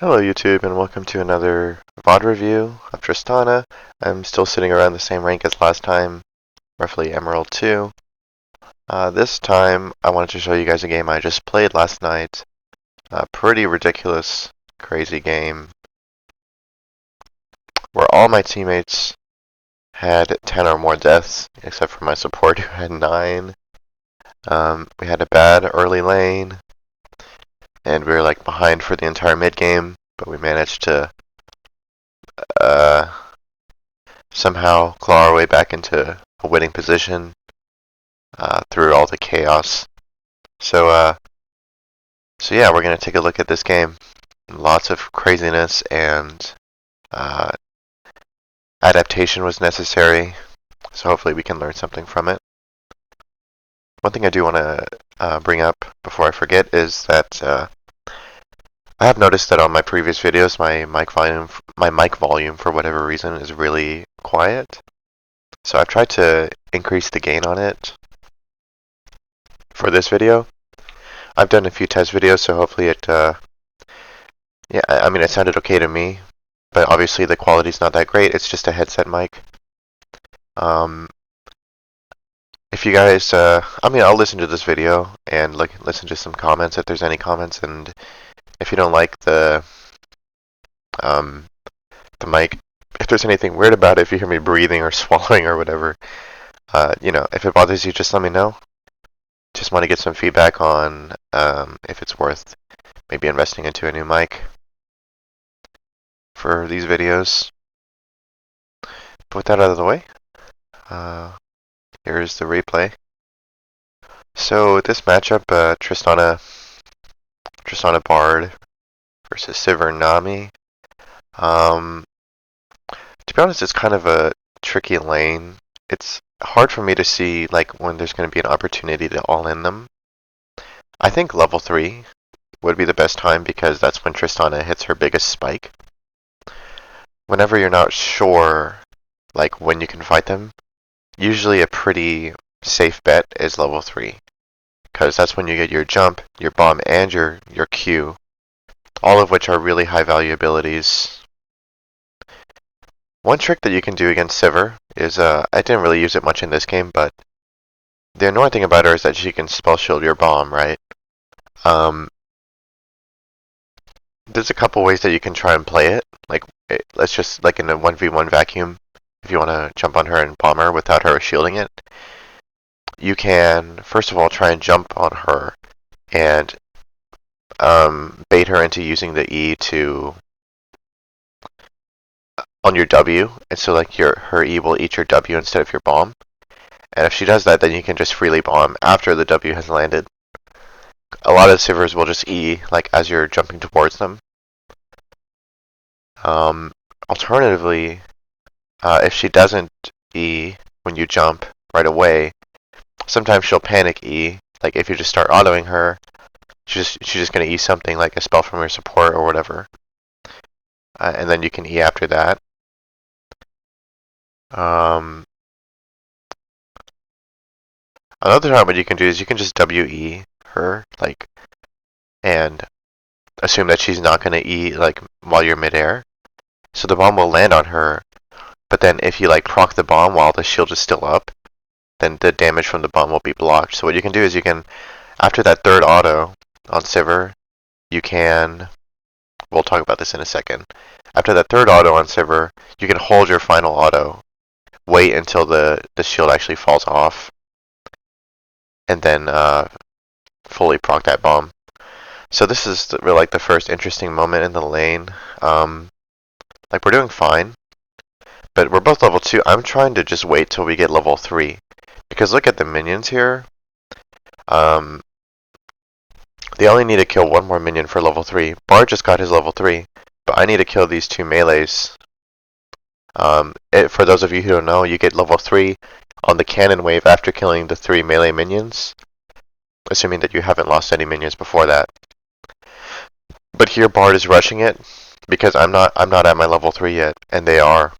Hello YouTube and welcome to another VOD review of Tristana. I'm still sitting around the same rank as last time, roughly Emerald 2. This time I wanted to show you guys a game I just played last night. A pretty ridiculous, crazy game where all my teammates had 10 or more deaths, except for my support who had 9. We had a bad early lane, and we were like behind for the entire mid game, but we managed to somehow claw our way back into a winning position through all the chaos. So yeah, we're gonna take a look at this game. Lots of craziness and adaptation was necessary, so hopefully we can learn something from it. One thing I do want to bring up before I forget is that I have noticed that on my previous videos, my mic volume for whatever reason is really quiet. So I've tried to increase the gain on it for this video. I've done a few test videos, so hopefully it, yeah, I mean, it sounded okay to me, but obviously the quality's not that great. It's just a headset mic. If you guys, I mean, I'll listen to this video and listen to some comments if there's any comments, and if you don't like the mic, if there's anything weird about it, if you hear me breathing or swallowing or whatever, you know, if it bothers you, just let me know. Just want to get some feedback on if it's worth maybe investing into a new mic for these videos. But with that out of the way, here's the replay. So this matchup, Tristana Bard versus Sivir Nami. To be honest, it's kind of a tricky lane. It's hard for me to see like when there's going to be an opportunity to all in them. I think level 3 would be the best time because that's when Tristana hits her biggest spike. Whenever you're not sure like when you can fight them, usually a pretty safe bet is level 3. Because that's when you get your jump, your bomb, and your Q, all of which are really high value abilities. One trick that you can do against Sivir is, I didn't really use it much in this game, but the annoying thing about her is that she can spell shield your bomb, right? There's a couple ways that you can try and play it. Like, let's just, like in a 1v1 vacuum, if you want to jump on her and bomb her without her shielding it, you can, first of all, try and jump on her and bait her into using the E to on your W, and so like her E will eat your W instead of your bomb. And if she does that, then you can just freely bomb after the W has landed. A lot of Sivirs will just E like as you're jumping towards them. Alternatively, if she doesn't E when you jump right away, sometimes she'll panic E. Like if you just start autoing her, she's just gonna E something like a spell from your support or whatever, and then you can E after that. Another time what you can do is you can just WE her, like, and assume that she's not going to E, like, while you're midair. So the bomb will land on her, but then if you, like, proc the bomb while the shield is still up, then the damage from the bomb will be blocked. So what you can do is you can, after that third auto on Sivir, you can, we'll talk about this in a second. After that third auto on Sivir, you can hold your final auto, wait until the shield actually falls off, and then fully proc that bomb. So this is like the first interesting moment in the lane. Like we're doing fine, but we're both level 2. I'm trying to just wait till we get level 3. Because look at the minions here. They only need to kill one more minion for level 3. Bard just got his level 3, but I need to kill these 2 melees. For those of you who don't know, you get level 3 on the cannon wave after killing the 3 melee minions, assuming that you haven't lost any minions before that. But here Bard is rushing it because I'm not at my level 3 yet, and they are.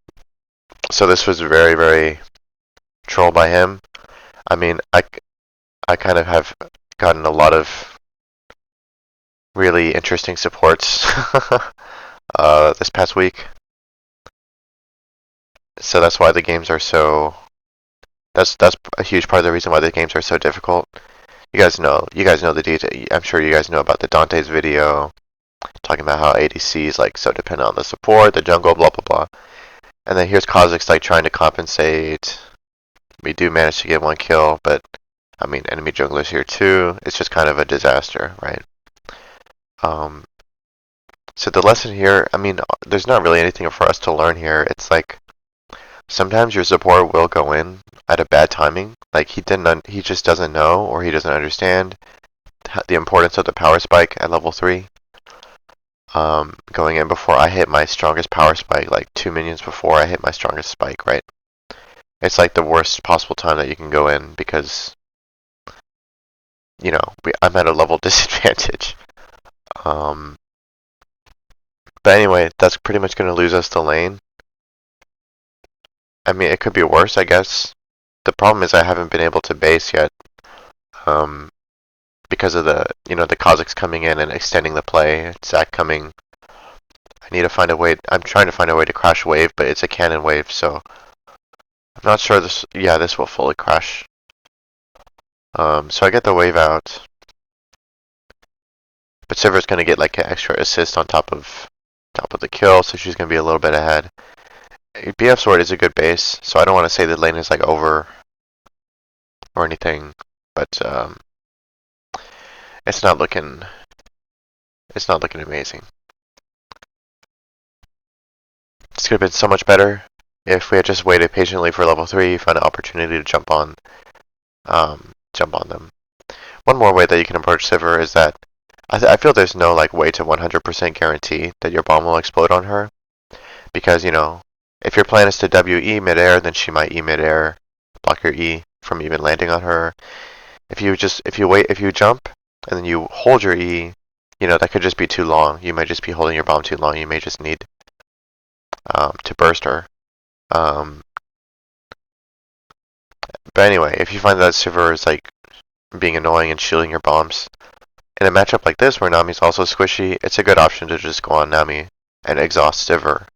So this was very, very troll by him. I mean, I kind of have gotten a lot of really interesting supports this past week. So that's why the games are so. That's a huge part of the reason why the games are so difficult. You guys know the detail. I'm sure you guys know about the Dante's video talking about how ADC is like so dependent on the support, the jungle, blah blah blah. And then here's Kha'Zix like trying to compensate. We do manage to get one kill, but I mean enemy junglers here too. It's just kind of a disaster, right? Um, so the lesson here, I mean, there's not really anything for us to learn here. It's like sometimes your support will go in at a bad timing. Like he just doesn't know or he doesn't understand the importance of the power spike at level 3. Going in before I hit my strongest power spike, like 2 minions before I hit my strongest spike, right? It's like the worst possible time that you can go in because, you know, I'm at a level disadvantage. But anyway, that's pretty much going to lose us the lane. I mean, it could be worse, I guess. The problem is I haven't been able to base yet, because of the, you know, the Kha'Zix coming in and extending the play. Zac coming. I need to find a way. I'm trying to find a way to crash wave, but it's a cannon wave, so I'm not sure this. Yeah, this will fully crash. So I get the wave out, but Sivir's gonna get like an extra assist on top of the kill, so she's gonna be a little bit ahead. BF sword is a good base, so I don't want to say the lane is like over or anything, but it's not looking amazing. This could have been so much better if we had just waited patiently for level 3, found an opportunity to jump on them. One more way that you can approach Sivir is that I feel there's no like way to 100% guarantee that your bomb will explode on her, because you know, if your plan is to WE midair, then she might E midair, block your E from even landing on her. If you jump and then you hold your E, you know, that could just be too long. You might just be holding your bomb too long. You may just need to burst her. But anyway, if you find that Sivir is like being annoying and shielding your bombs, in a matchup like this where Nami's also squishy, it's a good option to just go on Nami and exhaust Sivir.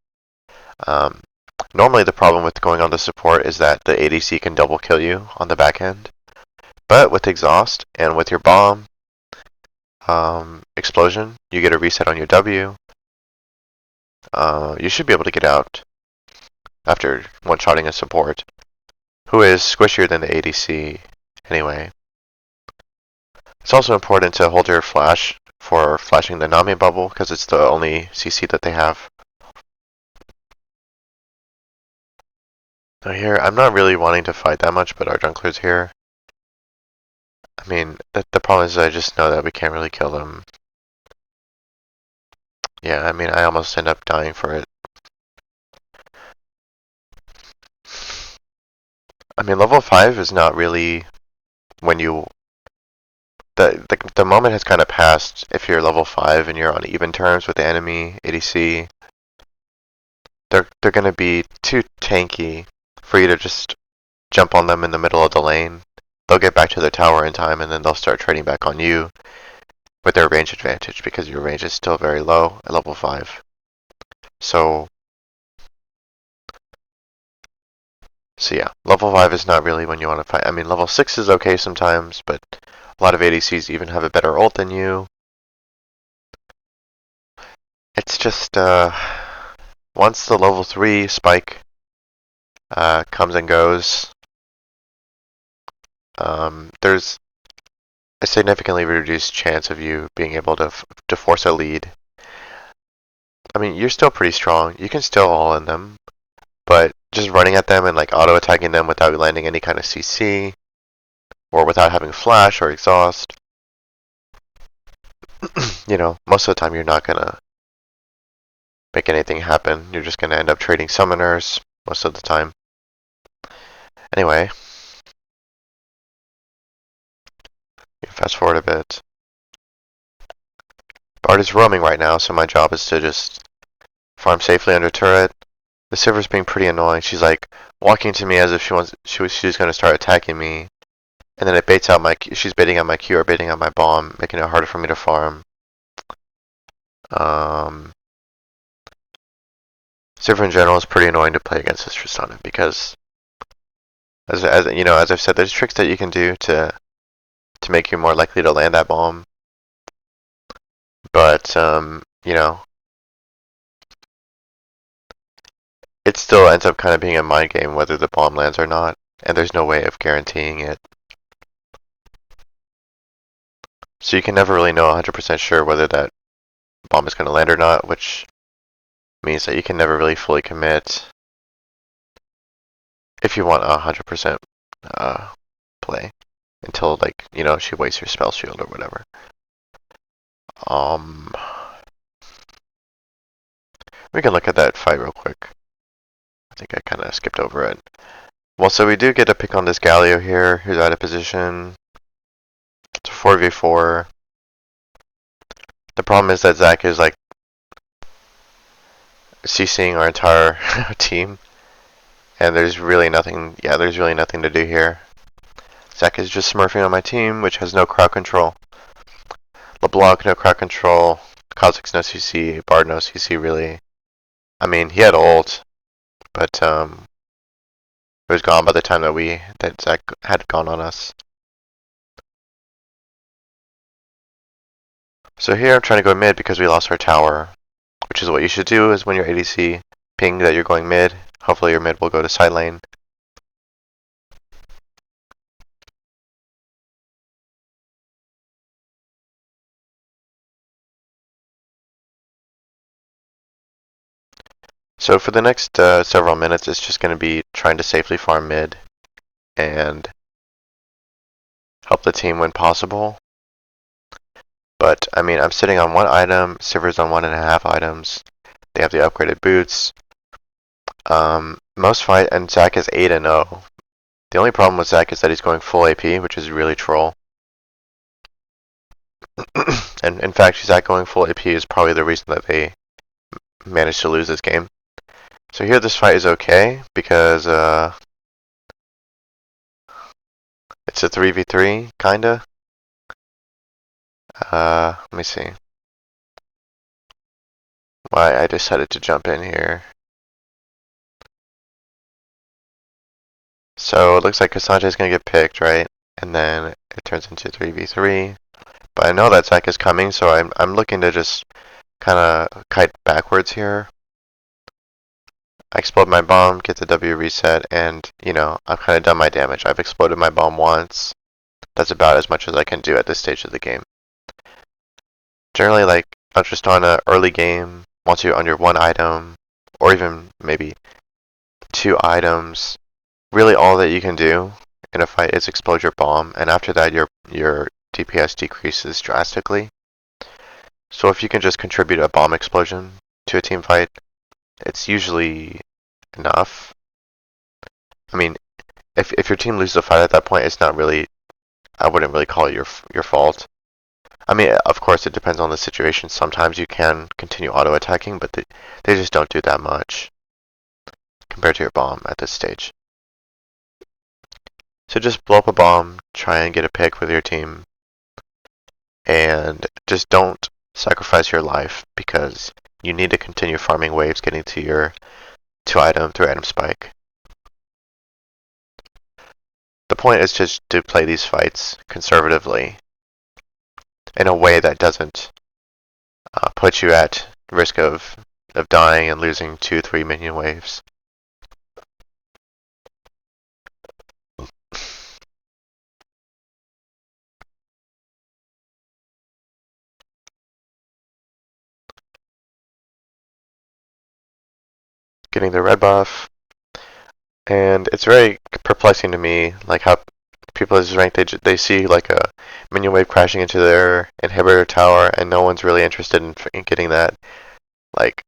Normally the problem with going on the support is that the ADC can double kill you on the back end. But with exhaust and with your bomb explosion, you get a reset on your W. You should be able to get out after one-shotting a support, who is squishier than the ADC anyway. It's also important to hold your flash for flashing the Nami bubble, because it's the only CC that they have. Now here, I'm not really wanting to fight that much, but our jungler's here. I mean, the problem is I just know that we can't really kill them. Yeah, I mean, I almost end up dying for it. I mean, level 5 is not really when you... The moment has kind of passed if you're level 5 and you're on even terms with the enemy, ADC. They're going to be too tanky for you to just jump on them in the middle of the lane. They'll get back to their tower in time, and then they'll start trading back on you with their range advantage, because your range is still very low at level 5. So yeah, level 5 is not really when you want to fight. I mean, level 6 is okay sometimes, but a lot of ADCs even have a better ult than you. It's just, once the level 3 spike comes and goes, there's a significantly reduced chance of you being able to force a lead. I mean, you're still pretty strong. You can still all in them, but just running at them and like auto-attacking them without landing any kind of CC, or without having flash or exhaust, you know, most of the time you're not gonna make anything happen. You're just gonna end up trading summoners most of the time. Anyway, fast forward a bit. Bard is roaming right now, so my job is to just farm safely under turret. The Sivir's being pretty annoying. She's like walking to me as if she's gonna start attacking me, and then it baits out she's baiting out my Q or baiting out my bomb, making it harder for me to farm. Sivir in general is pretty annoying to play against this Tristana because, as you know, as I've said, there's tricks that you can do to make you more likely to land that bomb. But you know, it still ends up kind of being a mind game whether the bomb lands or not, and there's no way of guaranteeing it. So you can never really know 100% sure whether that bomb is going to land or not, which means that you can never really fully commit if you want 100% play until, like, you know, she wastes her spell shield or whatever. We can look at that fight real quick. I think I kind of skipped over it. Well, so we do get a pick on this Galio here, who's out of position. It's a 4v4. The problem is that Zach is, like, CCing our entire team. And there's really nothing, there's really nothing to do here. Zach is just smurfing on my team, which has no crowd control. LeBlanc, no crowd control. Kha'Zix, no CC. Bard, no CC, really. I mean, he had ult, but it was gone by the time that Zach had gone on us. So here I'm trying to go mid because we lost our tower, which is what you should do is when you're ADC, ping that you're going mid. Hopefully your mid will go to side lane. So for the next several minutes, it's just going to be trying to safely farm mid and help the team when possible. But, I mean, I'm sitting on 1 item, Sivir's on 1.5 items. They have the upgraded boots. Most fight, and Zach is 8-0. The only problem with Zach is that he's going full AP, which is really troll. And in fact, Zach going full AP is probably the reason that they managed to lose this game. So here this fight is okay, because it's a 3v3, kinda. Let me see. Why I decided to jump in here. So it looks like Cassandra is going to get picked, right? And then it turns into 3v3. But I know that Zach is coming, so I'm looking to just kind of kite backwards here. I explode my bomb, get the W reset, and, you know, I've kind of done my damage. I've exploded my bomb once. That's about as much as I can do at this stage of the game. Generally, like, on Tristana, early game, once you're under 1 item, or even maybe 2 items, really all that you can do in a fight is explode your bomb, and after that your DPS decreases drastically. So if you can just contribute a bomb explosion to a team fight, it's usually enough. I mean, if your team loses a fight at that point, it's not really, I wouldn't really call it your fault. I mean, of course, it depends on the situation. Sometimes you can continue auto-attacking, but they just don't do that much compared to your bomb at this stage. So just blow up a bomb, try and get a pick with your team, and just don't sacrifice your life because you need to continue farming waves getting to your 2-item, 3-item spike. The point is just to play these fights conservatively in a way that doesn't put you at risk of dying and losing 2-3 minion waves. Getting the red buff, and it's very perplexing to me, like how people as ranked they see like a minion wave crashing into their inhibitor tower, and no one's really interested in getting that. Like,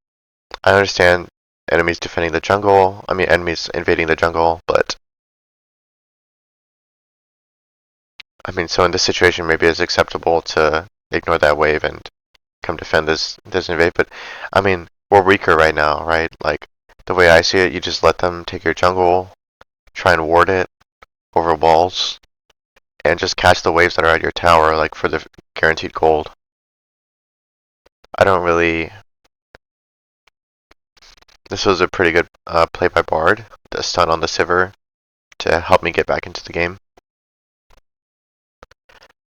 I understand enemies defending the jungle. I mean, enemies invading the jungle, but I mean, so in this situation, maybe it's acceptable to ignore that wave and come defend this invade. But I mean, we're weaker right now, right? Like, the way I see it, you just let them take your jungle, try and ward it over walls, and just catch the waves that are at your tower, like, for the guaranteed gold. I don't really This was a pretty good play by Bard, the stun on the Sivir to help me get back into the game.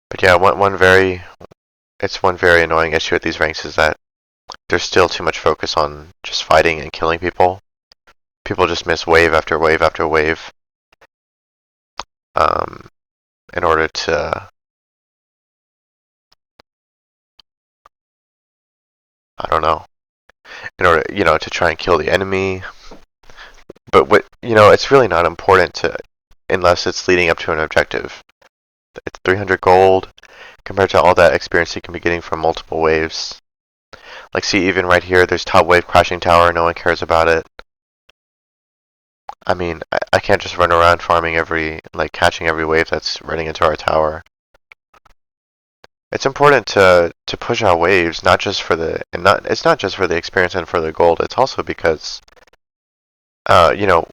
But yeah, one very annoying issue with these ranks is that there's still too much focus on just fighting and killing people. People just miss wave after wave after wave in order to, I don't know, in order, to try and kill the enemy. But it's really not important to, unless it's leading up to an objective. It's 300 gold compared to all that experience you can be getting from multiple waves. Like, see, even right here, there's top wave crashing tower. No one cares about it. I mean, I can't just run around farming catching every wave that's running into our tower. It's important to push out waves, it's not just for the experience and for the gold. It's also because, the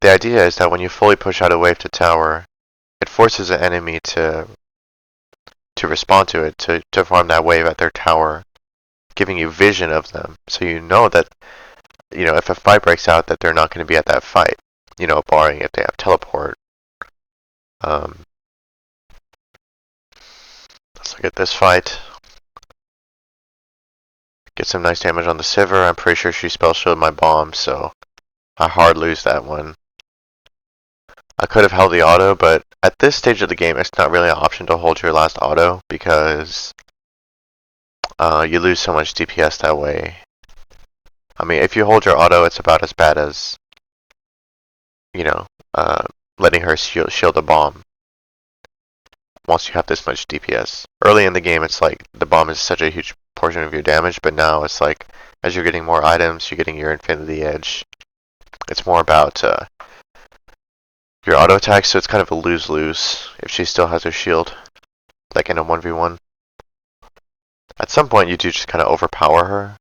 idea is that when you fully push out a wave to tower, it forces an enemy to respond to it, to farm that wave at their tower, giving you vision of them, so you know that, if a fight breaks out, that they're not going to be at that fight, barring if they have teleport. Let's look at this fight. Get some nice damage on the Sivir. I'm pretty sure she spell shielded my bomb, so I hard lose that one. I could have held the auto, but at this stage of the game, it's not really an option to hold your last auto because you lose so much DPS that way. I mean, if you hold your auto, it's about as bad as, letting her shield a bomb once you have this much DPS. Early in the game, it's like the bomb is such a huge portion of your damage, but now it's like as you're getting more items, you're getting your Infinity Edge. It's more about your auto attack, so it's kind of a lose-lose if she still has her shield, like in a 1v1. At some point, you do just kind of overpower her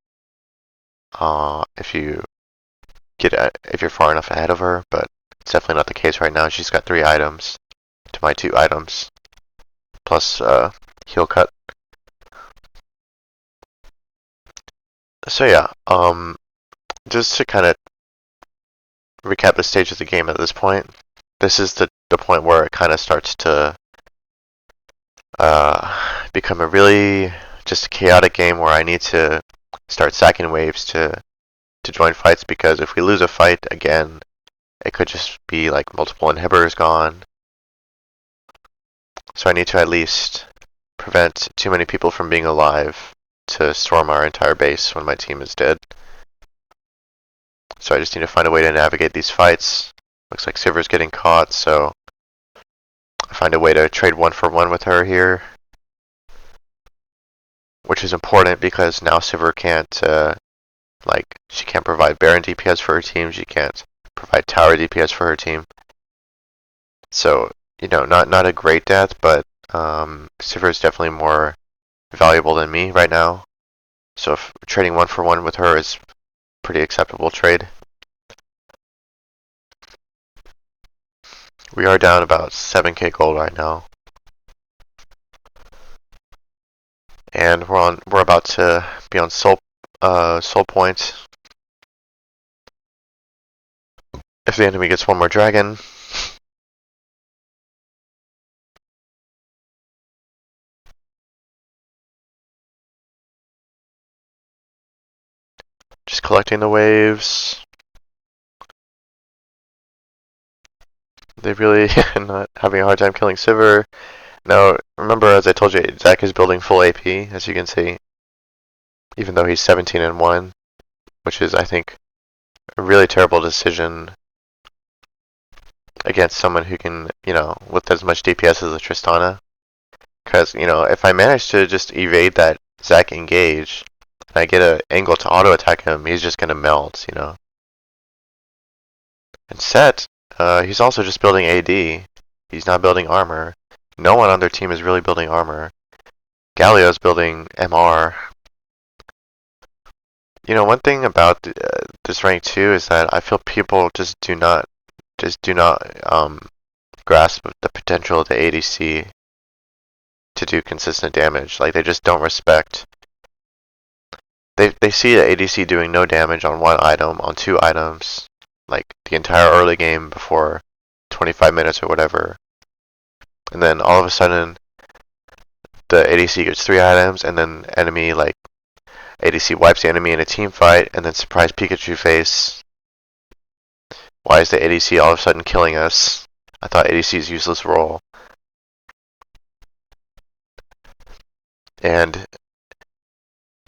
if you're far enough ahead of her, but it's definitely not the case right now. She's got 3 items to my 2 items, plus heal cut. So yeah, just to kind of recap the stage of the game at this point, this is the point where it kind of starts to become a really just a chaotic game where I need to start sacking waves to join fights, because if we lose a fight again, it could just be like multiple inhibitors gone. So I need to at least prevent too many people from being alive to storm our entire base when my team is dead. So I just need to find a way to navigate these fights. Looks like Sivir's getting caught, so I find a way to trade 1-for-1 with her here, which is important because now Sivir can't, she can't provide Baron DPS for her team, she can't provide tower DPS for her team. So, not a great death, but Sivir is definitely more valuable than me right now. So if trading 1-for-1 with her is pretty acceptable trade. We are down about 7k gold right now. And we're about to be on soul point. If the enemy gets one more dragon. Just collecting the waves. They really not having a hard time killing Sivir. Now, remember, as I told you, Zach is building full AP, as you can see. Even though he's 17-1, which is, I think, a really terrible decision against someone who can, with as much DPS as a Tristana. Because, if I manage to just evade that Zach engage, and I get an angle to auto attack him, he's just gonna melt, And Set, he's also just building AD. He's not building armor. No one on their team is really building armor. Galio's building MR. One thing about this rank too is that I feel people just do not grasp the potential of the ADC to do consistent damage. Like, they just don't respect. they see the ADC doing no damage on one item, on two items, like the entire early game before 25 minutes or whatever. And then all of a sudden, the ADC gets 3 items, and then enemy, like, ADC wipes the enemy in a team fight, and then surprise Pikachu face. Why is the ADC all of a sudden killing us? I thought ADC's useless role. And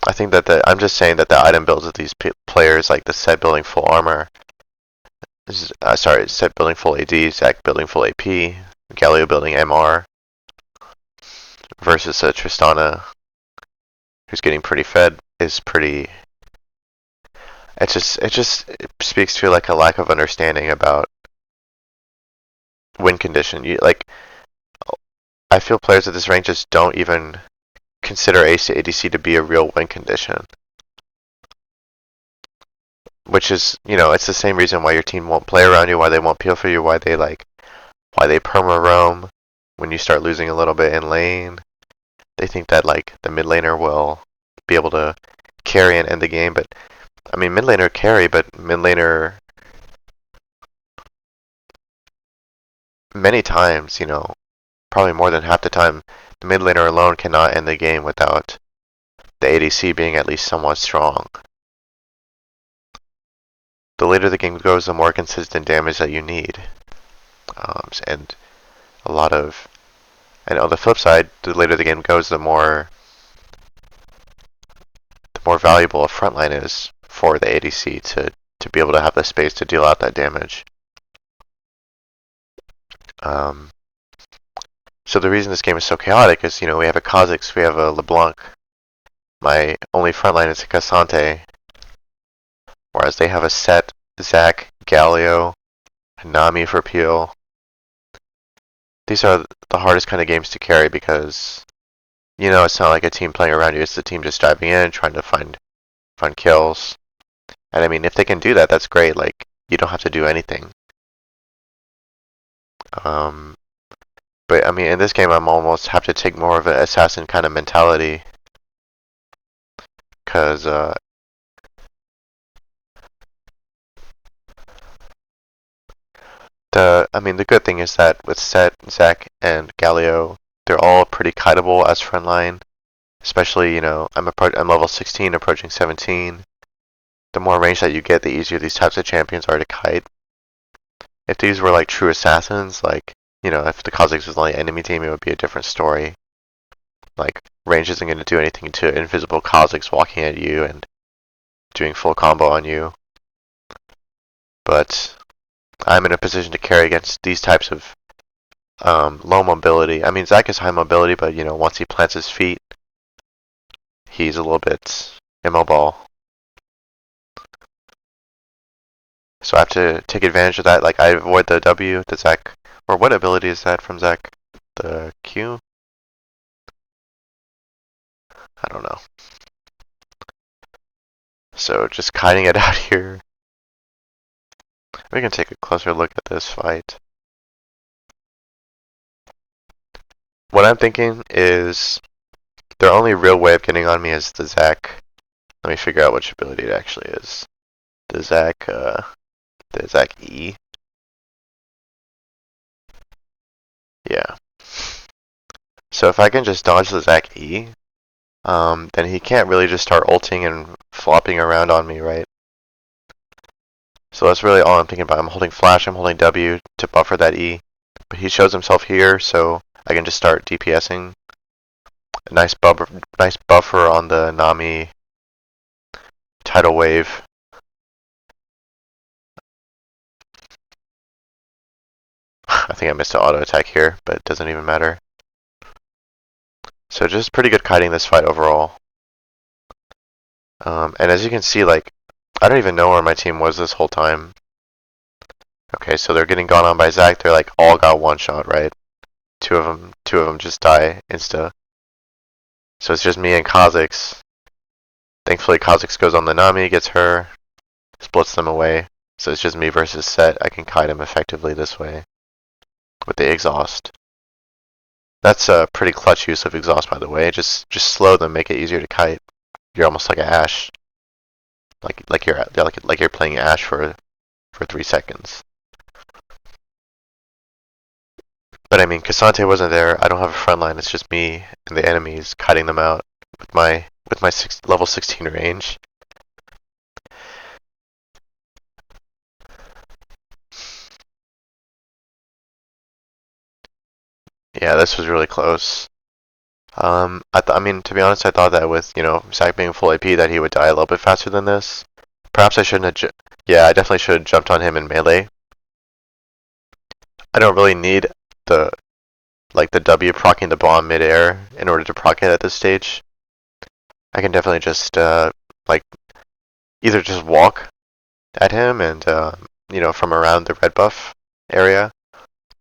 I think that I'm just saying that the item builds of these players, like the set building full armor, set building full AD, Zac building full AP, Galio building MR, versus a Tristana who's getting pretty fed, is pretty. It just speaks to like a lack of understanding about win condition. I feel players at this rank just don't even consider Ace to ADC to be a real win condition. Which is, it's the same reason why your team won't play around you, why they won't peel for you, why they perma roam when you start losing a little bit in lane. They think that like the mid laner will be able to carry and end the game, but I mean mid laner carry, but mid laner many times, probably more than half the time, the mid laner alone cannot end the game without the ADC being at least somewhat strong. The later the game goes, the more consistent damage that you need. And on the flip side, the later the game goes, the more valuable a frontline is for the ADC to be able to have the space to deal out that damage. So the reason this game is so chaotic is, we have a Kha'Zix, we have a LeBlanc. My only frontline is a Cassante, whereas they have a Set, Zac, Galio, Nami for peel. These are the hardest kind of games to carry because, it's not like a team playing around you. It's the team just diving in, trying to find kills. And I mean, if they can do that, that's great. Like, you don't have to do anything. But I mean, in this game, I'm almost have to take more of an assassin kind of mentality. Because, the good thing is that with Set, Zac, and Galio, they're all pretty kiteable as frontline. Especially, I'm level 16, approaching 17. The more range that you get, the easier these types of champions are to kite. If these were like true assassins, like, if the Kha'Zix was only enemy team, it would be a different story. Like, range isn't going to do anything to invisible Kha'Zix walking at you and doing full combo on you. But I'm in a position to carry against these types of low mobility. I mean, Zac is high mobility, but, once he plants his feet, he's a little bit immobile. So I have to take advantage of that. Like, I avoid the W, the Zac. Or what ability is that from Zac? The Q? I don't know. So just kiting it out here. We can take a closer look at this fight. What I'm thinking is their only real way of getting on me is the Zac. Let me figure out which ability it actually is. The Zac E. Yeah. So if I can just dodge the Zac E, then he can't really just start ulting and flopping around on me, right? So that's really all I'm thinking about. I'm holding flash, I'm holding W to buffer that E. But he shows himself here, so I can just start DPSing. A nice buffer on the Nami tidal wave. I think I missed an auto attack here, but it doesn't even matter. So just pretty good kiting this fight overall. And as you can see, like, I don't even know where my team was this whole time. Okay, so they're getting gone on by Zac. They're like all got one shot, right? Two of them just die insta. So it's just me and Kha'Zix. Thankfully, Kha'Zix goes on the Nami, gets her, splits them away. So it's just me versus Set. I can kite him effectively this way with the exhaust. That's a pretty clutch use of exhaust, by the way. Just slow them, make it easier to kite. You're almost like a Ashe. like you're playing Ashe for 3 seconds. But I mean, Cassante wasn't there. I don't have a front line. It's just me and the enemies kiting them out with my level 16 range. Yeah, this was really close. I mean, to be honest, I thought that with, Zac being full AP that he would die a little bit faster than this. Perhaps I shouldn't have, yeah, I definitely should have jumped on him in melee. I don't really need the, the W proccing the bomb midair in order to proc it at this stage. I can definitely just, either just walk at him and, from around the red buff area,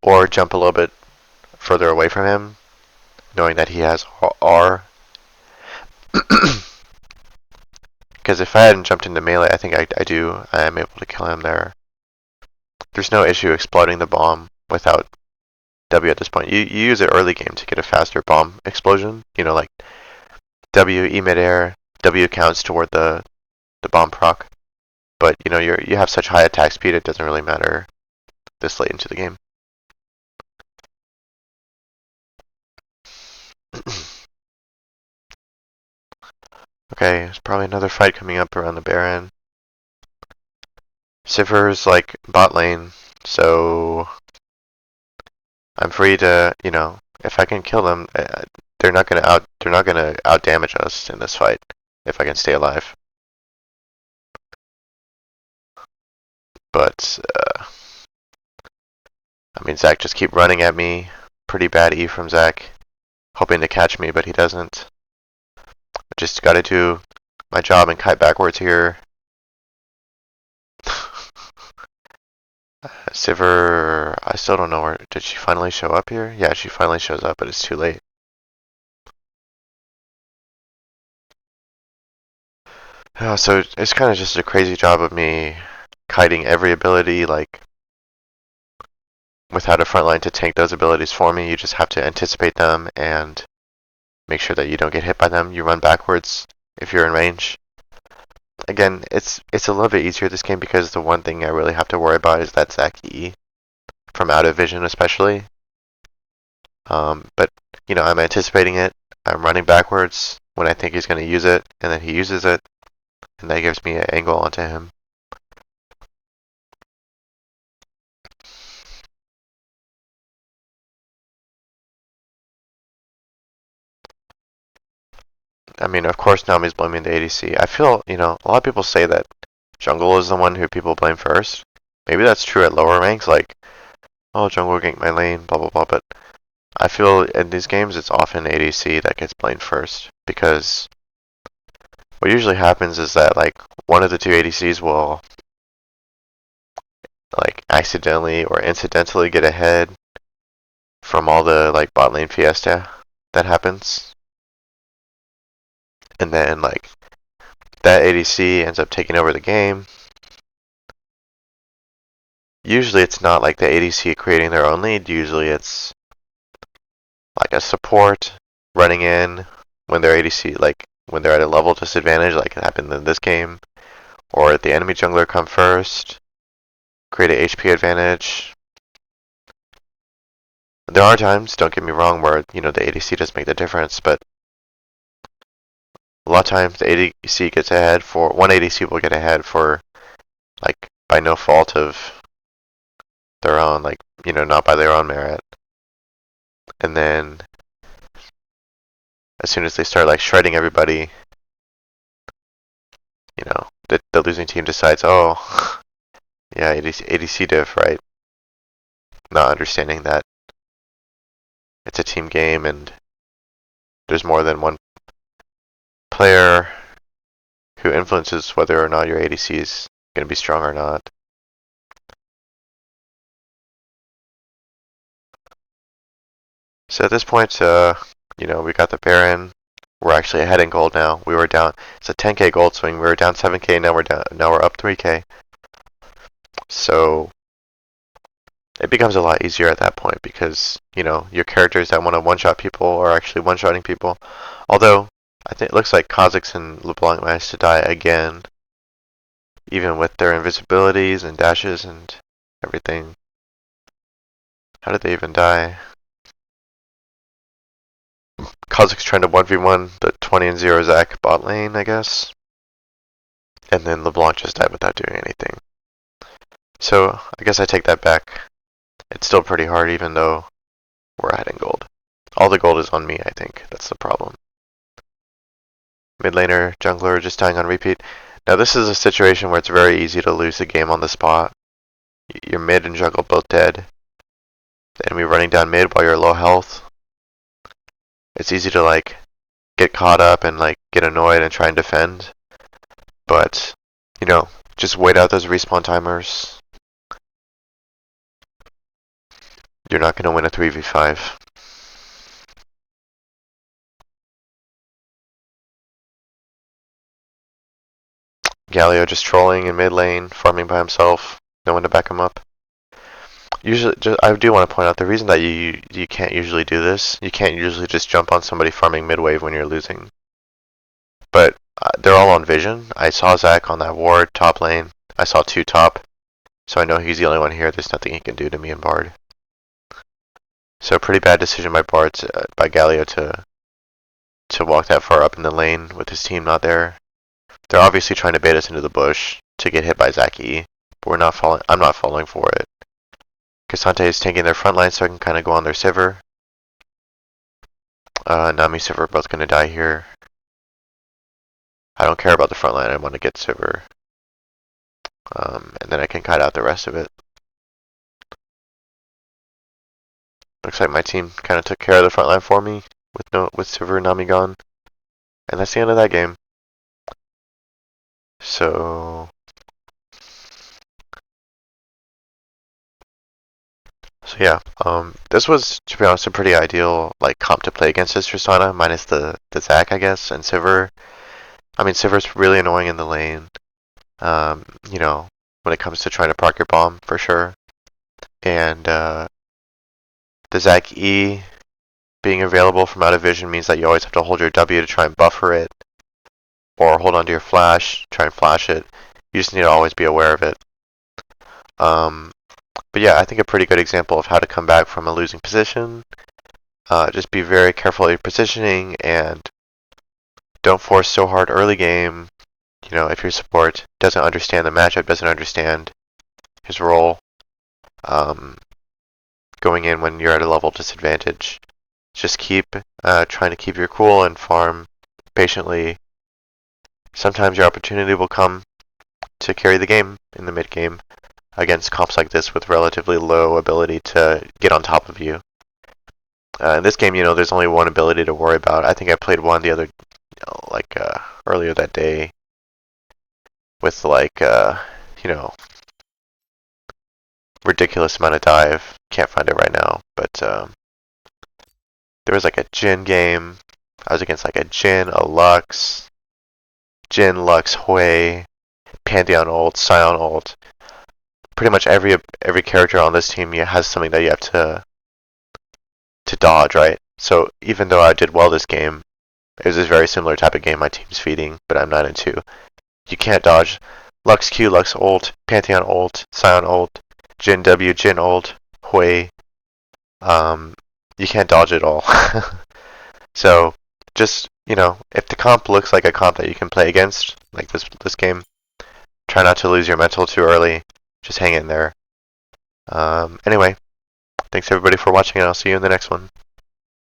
or jump a little bit further away from him, knowing that he has R. Because if I hadn't jumped into melee, I think I am able to kill him there. There's no issue exploding the bomb without W at this point. You use it early game to get a faster bomb explosion. Like W, E midair, W counts toward the bomb proc. But, you have such high attack speed, it doesn't really matter this late into the game. Okay, there's probably another fight coming up around the Baron. Sivir's bot lane, so I'm free to, if I can kill them, they're not gonna out damage us in this fight if I can stay alive. But I mean, Zac just keep running at me. Pretty bad E from Zac, hoping to catch me, but he doesn't. Just gotta do my job and kite backwards here. Sivir, I still don't know where. Did she finally show up here? Yeah, she finally shows up, but it's too late. So it's kind of just a crazy job of me kiting every ability, without a front line to tank those abilities for me. You just have to anticipate them and make sure that you don't get hit by them. You run backwards if you're in range. Again, it's a little bit easier this game because the one thing I really have to worry about is that Zac E from out of vision especially. But I'm anticipating it. I'm running backwards when I think he's going to use it, and then he uses it, and that gives me an angle onto him. I mean, of course, Nami's blaming the ADC. I feel, a lot of people say that jungle is the one who people blame first. Maybe that's true at lower ranks, oh, jungle ganked my lane, blah, blah, blah. But I feel in these games, it's often ADC that gets blamed first. Because what usually happens is that, one of the two ADCs will, accidentally or incidentally get ahead from all the, bot lane fiesta that happens. And then, that ADC ends up taking over the game. Usually it's not the ADC creating their own lead. Usually it's a support running in when their ADC, when they're at a level disadvantage, like it happened in this game. Or the enemy jungler come first, create a HP advantage. There are times, don't get me wrong, where, the ADC does make the difference, but a lot of times the ADC gets ahead one ADC will get ahead for, by no fault of their own, not by their own merit. And then, as soon as they start, shredding everybody, the losing team decides, oh, yeah, ADC diff, right? Not understanding that it's a team game and there's more than one player who influences whether or not your ADC is going to be strong or not. So at this point, we got the Baron. We're actually ahead in gold now. We were down. It's a 10k gold swing. We were down 7k. Now we're down. Now we're up 3k. So it becomes a lot easier at that point because your characters that want to one-shot people are actually one-shotting people. Although I think it looks like Kha'Zix and LeBlanc managed to die again. even with their invisibilities and dashes and everything. How did they even die? Kha'Zix's trying to 1v1 the 20 and 0 Zac bot lane, I guess. And then LeBlanc just died without doing anything. So, I guess I take that back. It's still pretty hard even though we're ahead in gold. All the gold is on me, I think. That's the problem. Mid laner, jungler just dying on repeat. Now this is a situation where it's very easy to lose the game on the spot. Your mid and jungle both dead. The enemy running down mid while you're low health. It's easy to like get caught up and like get annoyed and try and defend. But, you know, just wait out those respawn timers. You're not going to win a 3v5. Galio just trolling in mid lane, farming by himself. No one to back him up. Usually, I do want to point out the reason that you can't usually do this. You can't usually just jump on somebody farming mid wave when you're losing. But they're all on vision. I saw Zac on that ward top lane. I saw 2 top, so I know he's the only one here. There's nothing he can do to me and Bard. So pretty bad decision by Bard, by Galio to walk that far up in the lane with his team not there. They're obviously trying to bait us into the bush to get hit by Zac E, but we're not falling. I'm not falling for it. Cassante is tanking their front line so I can kind of go on their Sivir. Nami, Sivir are both going to die here. I don't care about the front line. I want to get Sivir. And then I can kite out the rest of it. Looks like my team kind of took care of the front line for me with Sivir and Nami gone. And that's the end of that game. So yeah, this was, to be honest, a pretty ideal like comp to play against this Tristana, minus the Zac, I guess, and Sivir. I mean, Sivir's really annoying in the lane. You know, when it comes to trying to proc your bomb, for sure. And the Zac E being available from out of vision means that you always have to hold your W to try and buffer it, or hold onto your flash, try and flash it. You just need to always be aware of it. But yeah, I think a pretty good example of how to come back from a losing position. Just be very careful at your positioning and don't force so hard early game. You know, if your support doesn't understand the matchup, doesn't understand his role, going in when you're at a level disadvantage, just keep trying to keep your cool and farm patiently. Sometimes your opportunity will come to carry the game in the mid game against comps like this with relatively low ability to get on top of you. In this game, you know, there's only one ability to worry about. I think I played one the other, earlier that day with ridiculous amount of dive. Can't find it right now, but there was like a Jhin game. I was against like a Jhin, a Lux, Jhin, Lux, Hui, Pantheon ult, Sion ult. Pretty much every character on this team has something that you have to dodge, right? So even though I did well this game, it was a very similar type of game my team's feeding, but I'm not into. You can't dodge Lux Q, Lux ult, Pantheon ult, Sion ult, Jhin W, Jhin ult, Hui. You can't dodge it all. So just, you know, if the comp looks like a comp that you can play against, like this game, try not to lose your mental too early. Just hang in there. Anyway, thanks everybody for watching, and I'll see you in the next one.